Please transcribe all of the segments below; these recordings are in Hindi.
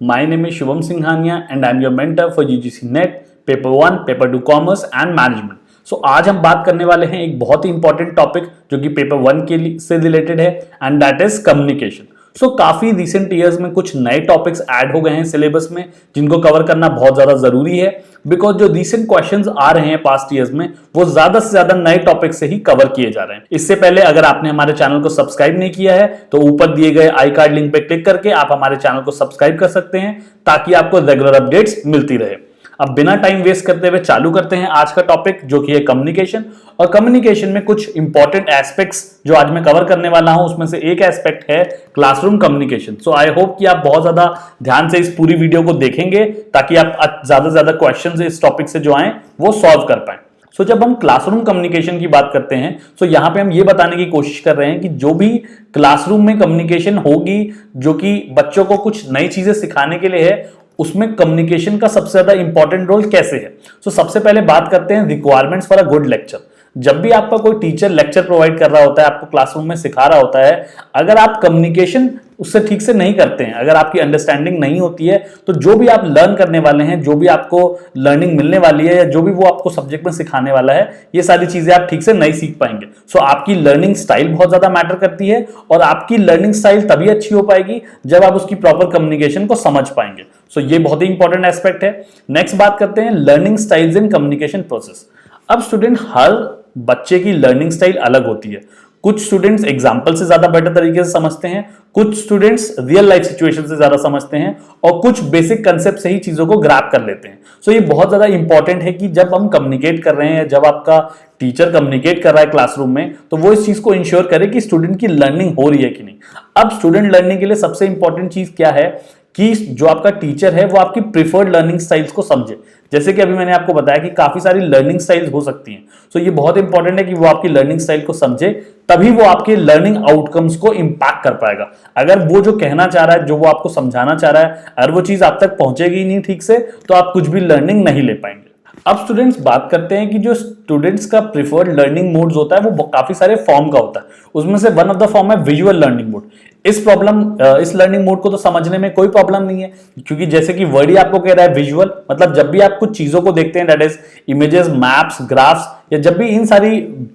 My name is Shubham Singhania and I am your mentor for UGC NET, paper 1, paper 2 commerce and management. So आज हम बात करने वाले हैं एक बहुत ही इंपॉर्टेंट टॉपिक जो कि पेपर 1 के से रिलेटेड है एंड दैट इज कम्युनिकेशन। सो काफी रिसेंट ईयर्स में कुछ नए टॉपिक्स ऐड हो गए हैं सिलेबस में जिनको कवर करना बहुत ज्यादा जरूरी है, बिकॉज जो रिसेंट क्वेश्चंस आ रहे हैं पास्ट ईयर्स में वो ज्यादा से ज्यादा नए टॉपिक से ही कवर किए जा रहे हैं। इससे पहले अगर आपने हमारे चैनल को सब्सक्राइब नहीं किया है तो ऊपर दिए गए आई कार्ड लिंक पे क्लिक करके आप हमारे चैनल को सब्सक्राइब कर सकते हैं ताकि आपको रेगुलर अपडेट्स मिलती रहे। अब बिना टाइम वेस्ट करते हुए चालू करते हैं आज का टॉपिक जो कि है कम्युनिकेशन। और कम्युनिकेशन में कुछ इंपॉर्टेंट एस्पेक्ट्स जो आज मैं कवर करने वाला हूं उसमें से एक एस्पेक्ट है classroom communication. So I hope कि आप बहुत ज्यादा ध्यान से इस पूरी वीडियो को देखेंगे ताकि आप ज्यादा से ज्यादा क्वेश्चंस इस टॉपिक से जो आए वो सॉल्व कर पाएं। सो जब हम क्लासरूम कम्युनिकेशन की बात करते हैं तो यहां पे हम ये बताने की कोशिश कर रहे हैं कि जो भी क्लासरूम में कम्युनिकेशन होगी जो कि बच्चों को कुछ नई चीजें सिखाने के लिए है, उसमें कम्युनिकेशन का सबसे ज्यादा इंपॉर्टेंट रोल कैसे है। सो सबसे पहले बात करते हैं requirements for a good lecture. जब भी आपका कोई टीचर लेक्चर प्रोवाइड कर रहा होता है, आपको क्लासरूम में सिखा रहा होता है, अगर आप कम्युनिकेशन उससे ठीक से नहीं करते हैं, अगर आपकी अंडरस्टैंडिंग नहीं होती है, तो जो भी आप लर्न करने वाले हैं, जो भी आपको लर्निंग मिलने वाली है या जो भी वो आपको सब्जेक्ट में सिखाने वाला है, ये सारी चीजें आप ठीक से नहीं सीख पाएंगे। सो आपकी लर्निंग स्टाइल बहुत ज्यादा मैटर करती है और आपकी लर्निंग स्टाइल तभी अच्छी हो पाएगी जब आप उसकी प्रॉपर कम्युनिकेशन को समझ पाएंगे। सो ये बहुत ही इंपॉर्टेंट एस्पेक्ट है। नेक्स्ट बात करते हैं learning styles in communication process. अब स्टूडेंट, हर बच्चे की लर्निंग स्टाइल अलग होती है। कुछ स्टूडेंट्स एग्जाम्पल से ज्यादा बेटर तरीके से समझते हैं, कुछ स्टूडेंट्स रियल लाइफ सिचुएशन से ज्यादा समझते हैं और कुछ बेसिक कंसेप्ट से ही चीजों को ग्रैब कर लेते हैं। सो ये बहुत ज्यादा इंपॉर्टेंट है कि जब हम कम्युनिकेट कर रहे हैं, जब आपका टीचर कम्युनिकेट कर रहा है क्लासरूम में, तो वो इस चीज को इंश्योर करे कि स्टूडेंट की लर्निंग हो रही है कि नहीं। अब स्टूडेंट लर्निंग के लिए सबसे इंपॉर्टेंट चीज क्या है कि जो आपका टीचर है वो आपकी प्रिफर्ड लर्निंग स्टाइल्स को समझे। जैसे कि अभी मैंने आपको बताया कि काफी सारी लर्निंग स्टाइल्स हो सकती हैं। सो ये बहुत इंपॉर्टेंट है कि वो आपकी लर्निंग स्टाइल को समझे, तभी वो आपके लर्निंग आउटकम्स को इंपैक्ट कर पाएगा। अगर वो जो कहना चाह रहा है, जो वो आपको समझाना चाह रहा है, अगर वो चीज आप तक पहुंचेगी नहीं ठीक से, तो आप कुछ भी लर्निंग नहीं ले पाएंगे। अब स्टूडेंट्स बात करते हैं कि जो स्टूडेंट्स का प्रिफर्ड लर्निंग मोड्स होता है वो काफी सारे फॉर्म का होता है। उसमें से वन ऑफ द फॉर्म है विजुअल लर्निंग मोड। इस लर्निंग मोड को तो समझने में कोई प्रॉब्लम नहीं है, क्योंकि जैसे कि वर्ड ही आपको कह रहा है विजुअल, मतलब जब भी आप कुछ चीजों को देखते हैं, that is images, maps, graphs, या जब भी इन सारी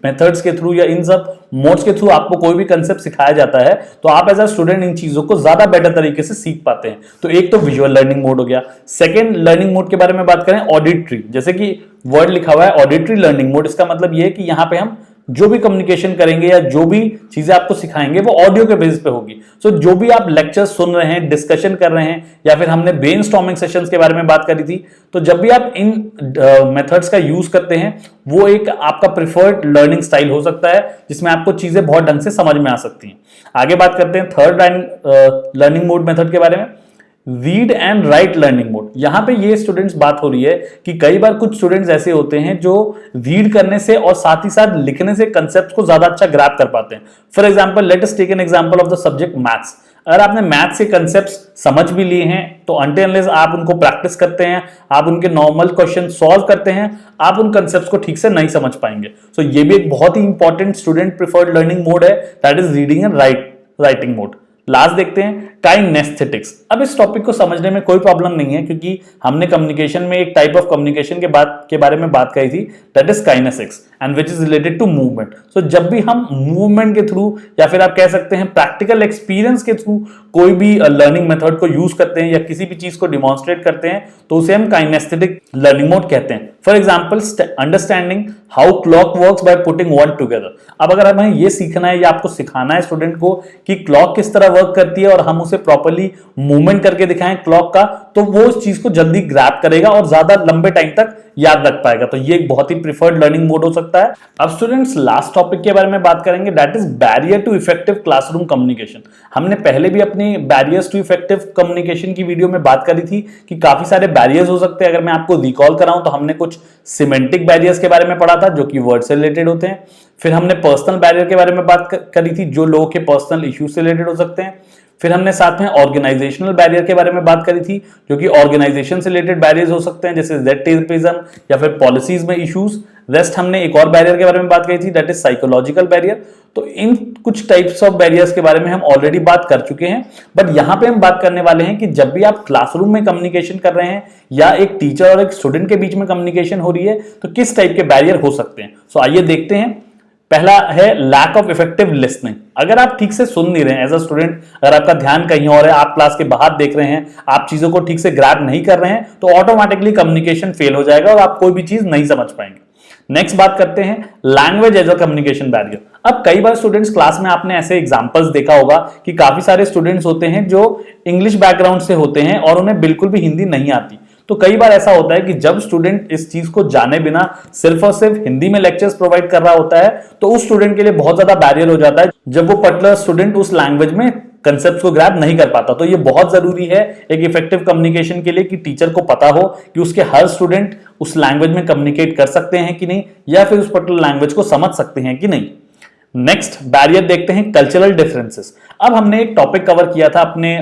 मेथड्स के थ्रू या इन सब मोड्स के थ्रू आपको कोई भी कंसेप्ट सिखाया जाता है तो आप एज अ स्टूडेंट इन चीजों को ज्यादा बेटर तरीके से सीख पाते हैं। तो एक तो विजुअल लर्निंग मोड हो गया। सेकेंड लर्निंग मोड के बारे में बात करें, ऑडिटरी। जैसे कि वर्ड लिखा हुआ है ऑडिटरी लर्निंग मोड, इसका मतलब यह है कि यहाँ पे हम जो भी कम्युनिकेशन करेंगे या जो भी चीजें आपको सिखाएंगे वो ऑडियो के बेसिस पे होगी। सो जो भी आप लेक्चर सुन रहे हैं, डिस्कशन कर रहे हैं, या फिर हमने ब्रेनस्टॉर्मिंग सेशंस के बारे में बात करी थी, तो जब भी आप इन मेथड्स का यूज करते हैं वो एक आपका प्रिफर्ड लर्निंग स्टाइल हो सकता है जिसमें आपको चीजें बहुत ढंग से समझ में आ सकती हैं। आगे बात करते हैं थर्ड लर्निंग मोड मेथड के बारे में, read and right learning mode. यहां पे ये स्टूडेंट्स बात हो रही है कि कई बार कुछ स्टूडेंट्स ऐसे होते हैं जो रीड करने से और साथ ही साथ लिखने से कंसेप्ट को ज्यादा अच्छा ग्रैब कर पाते हैं। For example, let us take an example of the subject maths. अगर आपने मैथ्स के कंसेप्ट्स समझ भी लिए हैं तो अनटिल अनलेस आप उनको प्रैक्टिस करते हैं, आप उनके नॉर्मल क्वेश्चन सॉल्व करते हैं, आप उन कंसेप्ट्स को ठीक से नहीं समझ पाएंगे। सो ये भी एक बहुत ही important student preferred learning mode है, that is reading and writing mode. Last देखते हैं काइनेस्थेटिक्स। अब इस टॉपिक को समझने में कोई प्रॉब्लम नहीं है क्योंकि हमने कम्युनिकेशन में एक टाइप ऑफ कम्युनिकेशन के बारे में बात करी थी, that is kinesics and which is related to movement. So जब भी हम मूवमेंट के थ्रू या फिर आप कह सकते हैं प्रैक्टिकल एक्सपीरियंस के थ्रू कोई भी लर्निंग मेथड को यूज करते हैं या किसी भी चीज को डिमॉन्स्ट्रेट करते हैं तो उसे हम काइनेस्थेटिक लर्निंग मोड कहते हैं। For example, understanding how clock works by putting one together. अब अगर हमें ये सीखना है या आपको सिखाना है स्टूडेंट को कि क्लॉक किस तरह वर्क करती है और हम उसे प्रॉपर्ली मूवमेंट करके दिखाएं क्लॉक का, तो वो उस चीज को जल्दी ग्रैब करेगा और ज्यादा लंबे टाइम तक याद रख पाएगा। तो ये एक बहुत ही प्रिफर्ड लर्निंग मोड हो सकता है। अब स्टूडेंट्स लास्ट टॉपिक के बारे में बात करेंगे, that is barrier to effective classroom communication. हमने पहले भी अपनी बैरियर्स टू इफेक्टिव कम्युनिकेशन की वीडियो में बात करी थी कि काफी सारे बैरियर्स हो सकते हैं। अगर मैं आपको रिकॉल कराऊं तो हमने कुछ सिमेंटिक बैरियर्स के बारे में पढ़ा था जो कि वर्ड से रिलेटेड होते हैं। फिर हमने पर्सनल बैरियर के बारे में बात करी थी जो लोगों के पर्सनल इश्यूज से रिलेटेड हो सकते हैं। फिर हमने साथ में ऑर्गेनाइजेशनल बैरियर के बारे में बात करी थी, जो कि ऑर्गेनाइजेशन से रिलेटेड बैरियर्स हो सकते हैं, जैसे जेड टेपिज्म या फिर पॉलिसीज में इश्यूज। रेस्ट हमने एक और बैरियर के बारे में बात करी थी, दैट इज साइकोलॉजिकल बैरियर। तो इन कुछ टाइप्स ऑफ बैरियर्स के बारे में हम ऑलरेडी बात कर चुके हैं, बट यहां पे हम बात करने वाले हैं कि जब भी आप क्लासरूम में कम्युनिकेशन कर रहे हैं या एक टीचर और एक स्टूडेंट के बीच में कम्युनिकेशन हो रही है, तो किस टाइप के बैरियर हो सकते हैं। सो आइए देखते हैं। पहला है लैक ऑफ इफेक्टिव लिसनिंग। अगर आप ठीक से सुन नहीं रहे हैं एज अ स्टूडेंट, अगर आपका ध्यान कहीं और है, आप क्लास के बाहर देख रहे हैं, आप चीजों को ठीक से ग्रैब नहीं कर रहे हैं, तो ऑटोमेटिकली कम्युनिकेशन फेल हो जाएगा और आप कोई भी चीज नहीं समझ पाएंगे। नेक्स्ट बात करते हैं language as a communication barrier. अब कई बार स्टूडेंट्स क्लास में आपने ऐसे एग्जांपल्स देखा होगा कि काफी सारे स्टूडेंट्स होते हैं जो इंग्लिश बैकग्राउंड से होते हैं और उन्हें बिल्कुल भी हिंदी नहीं आती। तो कई बार ऐसा होता है कि जब स्टूडेंट इस चीज को जाने बिना सिर्फ और सिर्फ हिंदी में लेक्चर्स प्रोवाइड कर रहा होता है, तो उस स्टूडेंट के लिए बहुत ज्यादा बैरियर हो जाता है जब वो पर्टिकुलर स्टूडेंट उस लैंग्वेज में कंसेप्ट को ग्रैब नहीं कर पाता। तो ये बहुत जरूरी है एक इफेक्टिव कम्युनिकेशन के लिए कि टीचर को पता हो कि उसके हर स्टूडेंट उस लैंग्वेज में कम्युनिकेट कर सकते हैं कि नहीं, या फिर उस पर्टिकुलर लैंग्वेज को समझ सकते हैं कि नहीं। नेक्स्ट बैरियर देखते हैं कल्चरल डिफरेंसेस। अब हमने एक टॉपिक कवर किया था अपने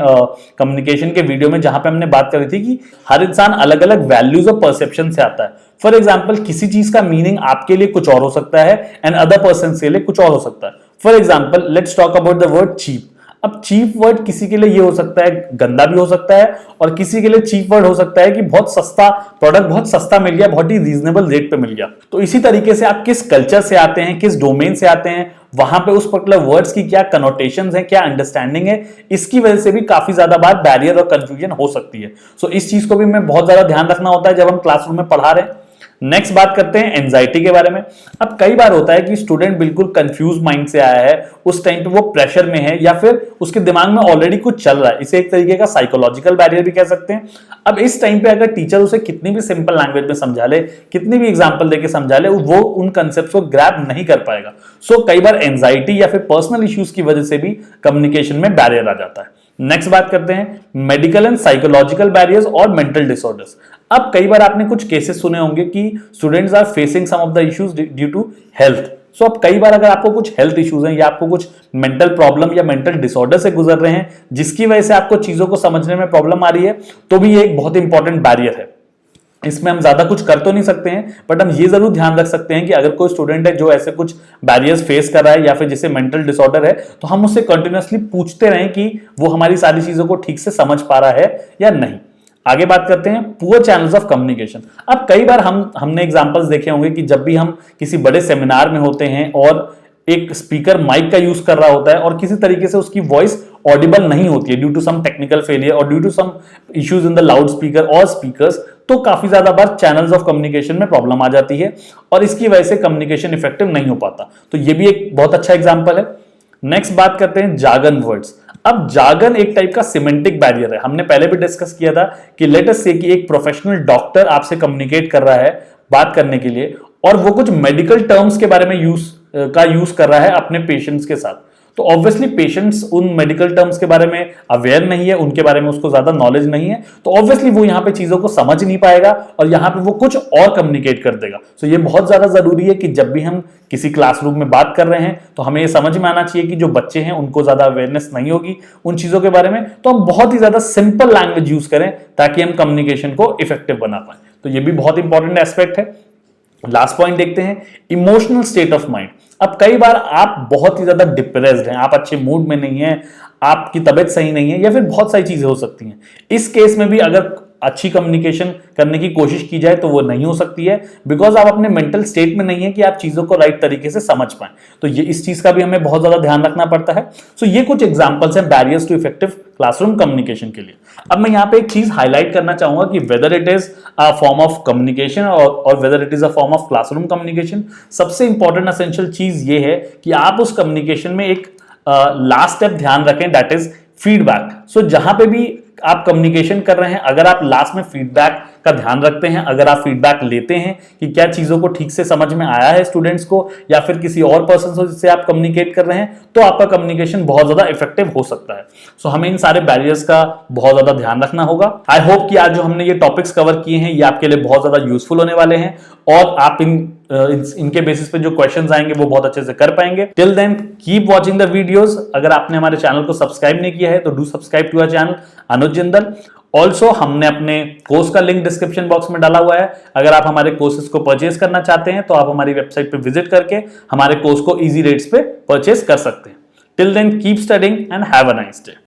कम्युनिकेशन के वीडियो में, जहां पे हमने बात करी थी कि हर इंसान अलग अलग वैल्यूज और परसेप्शन से आता है। फॉर एग्जाम्पल, किसी चीज का मीनिंग आपके लिए कुछ और हो सकता है एंड अदर पर्सन के लिए कुछ और हो सकता है। For example, let's talk about the word cheap. अब चीप वर्ड किसी के लिए ये हो सकता है गंदा भी हो सकता है, और किसी के लिए चीप वर्ड हो सकता है कि बहुत सस्ता प्रोडक्ट, बहुत सस्ता मिल गया, बहुत ही रीजनेबल रेट पे मिल गया। तो इसी तरीके से आप किस कल्चर से आते हैं, किस डोमेन से आते हैं, वहां पे उस पर्टिकुलर वर्ड्स की क्या कनोटेशंस हैं, क्या अंडरस्टैंडिंग है, इसकी वजह से भी काफी ज्यादा बार बैरियर और कंफ्यूजन हो सकती है। सो इस चीज को भी हमें बहुत ज्यादा ध्यान रखना होता है जब हम क्लासरूम में पढ़ा रहे हैं। नेक्स्ट बात करते हैं एंजाइटी के बारे में। अब कई बार होता है कि स्टूडेंट बिल्कुल कंफ्यूज माइंड से आया है, उस टाइम पे वो प्रेशर में है या फिर उसके दिमाग में ऑलरेडी कुछ चल रहा है। इसे एक तरीके का साइकोलॉजिकल बैरियर भी कह सकते हैं। अब इस टाइम पे अगर टीचर उसे कितनी भी सिंपल लैंग्वेज में समझा ले, कितनी भी एग्जांपल देके समझा ले, वो उन कंसेप्ट्स को ग्रैब नहीं कर पाएगा। सो कई बार एंजाइटी या फिर पर्सनल इश्यूज की वजह से भी कम्युनिकेशन में बैरियर आ जाता है। नेक्स्ट बात करते हैं मेडिकल एंड साइकोलॉजिकल बैरियर्स और मेंटल डिसऑर्डर्स। अब कई बार आपने कुछ केसेस सुने होंगे कि students are facing some of the issues due to health. So अब कई बार अगर आपको कुछ हेल्थ इश्यूज हैं या आपको कुछ मेंटल प्रॉब्लम या मेंटल डिसऑर्डर से गुजर रहे हैं, जिसकी वजह से आपको चीजों को समझने में प्रॉब्लम आ रही है, तो भी ये एक बहुत इंपॉर्टेंट बैरियर है। इसमें हम ज्यादा कुछ कर तो नहीं सकते हैं, बट हम ये जरूर ध्यान रख सकते हैं कि अगर कोई स्टूडेंट है जो ऐसे कुछ बैरियर्स फेस कर रहा है या फिर जिसे मेंटल डिसऑर्डर है, तो हम उससे कंटिन्यूअसली पूछते रहें कि वो हमारी सारी चीजों को ठीक से समझ पा रहा है या नहीं। आगे बात करते हैं पुअर चैनल्स ऑफ कम्युनिकेशन। अब कई बार हमने एग्जांपल्स देखे होंगे कि जब भी हम किसी बड़े सेमिनार में होते हैं और एक स्पीकर माइक का यूज कर रहा होता है और किसी तरीके से उसकी वॉइस ऑडिबल नहीं होती है due to some technical failure और due to some issues in the loud speaker और स्पीकर्स, तो काफी ज्यादा बार चैनल्स ऑफ कम्युनिकेशन में प्रॉब्लम आ जाती है और इसकी वजह से कम्युनिकेशन इफेक्टिव नहीं हो पाता। तो ये भी एक बहुत अच्छा एग्जांपल है। नेक्स्ट बात करते हैं जार्गन वर्ड्स। अब जार्गन एक टाइप का सिमेंटिक बैरियर है। हमने पहले भी डिस्कस किया था कि लेट अस से कि एक प्रोफेशनल डॉक्टर आपसे कम्युनिकेट कर रहा है बात करने के लिए, और वो कुछ मेडिकल टर्म्स के बारे में यूज कर रहा है अपने पेशेंट्स के साथ। तो ऑब्वियसली पेशेंट्स उन मेडिकल टर्म्स के बारे में अवेयर नहीं है, उनके बारे में उसको ज्यादा नॉलेज नहीं है, तो ऑब्वियसली वो यहाँ पे चीजों को समझ नहीं पाएगा और यहाँ पे वो कुछ और कम्युनिकेट कर देगा। सो ये बहुत ज्यादा जरूरी है कि जब भी हम किसी क्लासरूम में बात कर रहे हैं तो हमें ये समझ में आना चाहिए कि जो बच्चे हैं उनको ज्यादा अवेयरनेस नहीं होगी उन चीजों के बारे में, तो हम बहुत ही ज्यादा सिंपल लैंग्वेज यूज करें ताकि हम कम्युनिकेशन को इफेक्टिव बना पाए। तो ये भी बहुत इंपॉर्टेंट एस्पेक्ट है। लास्ट पॉइंट देखते हैं इमोशनल स्टेट ऑफ माइंड। अब कई बार आप बहुत ही ज्यादा डिप्रेस्ड हैं, आप अच्छे मूड में नहीं हैं, आपकी तबीयत सही नहीं है या फिर बहुत सारी चीजें हो सकती हैं। इस केस में भी अगर अच्छी कम्युनिकेशन करने की कोशिश की जाए तो वो नहीं हो सकती है, बिकॉज आप अपने मेंटल स्टेट में नहीं है कि आप चीजों को राइट तरीके से समझ पाएं। तो ये इस चीज का भी हमें बहुत ज्यादा ध्यान रखना पड़ता है। सो ये कुछ एग्जांपल्स हैं barriers to effective classroom communication के लिए। अब मैं यहाँ पे एक चीज हाईलाइट करना चाहूंगा कि whether it is a form of communication और whether it is a form of classroom communication, सबसे इंपॉर्टेंट एसेंशियल चीज ये है कि आप उस कम्युनिकेशन में एक लास्ट स्टेप ध्यान रखें, दैट इज फीडबैक। सो जहां पे भी आप कम्युनिकेशन कर रहे हैं, अगर आप लास्ट में फीडबैक का ध्यान रखते हैं, अगर आप फीडबैक लेते हैं कि क्या चीजों को ठीक से समझ में आया है स्टूडेंट्स को या फिर किसी और पर्सन से जिससे आप कम्युनिकेट कर रहे हैं, तो आपका कम्युनिकेशन बहुत ज्यादा इफेक्टिव हो सकता है। सो हमें इन सारे बैरियर्स का बहुत ज्यादा ध्यान रखना होगा। आई होप कि आज जो हमने ये टॉपिक्स कवर किए हैं ये आपके लिए बहुत ज्यादा यूजफुल होने वाले हैं और आप इन इनके बेसिस पे जो क्वेश्चंस आएंगे वो बहुत अच्छे से कर पाएंगे। Till then keep watching the videos. अगर आपने हमारे चैनल को सब्सक्राइब नहीं किया है तो do subscribe to our channel Anuj Jindal. Also हमने अपने कोर्स का लिंक डिस्क्रिप्शन बॉक्स में डाला हुआ है। अगर आप हमारे कोर्सेज को परचेज करना चाहते हैं तो आप हमारी वेबसाइट पे विजिट करके हमारे कोर्स को इजी रेट्स पे परचेज कर सकते हैं। Till then keep studying and have a nice day.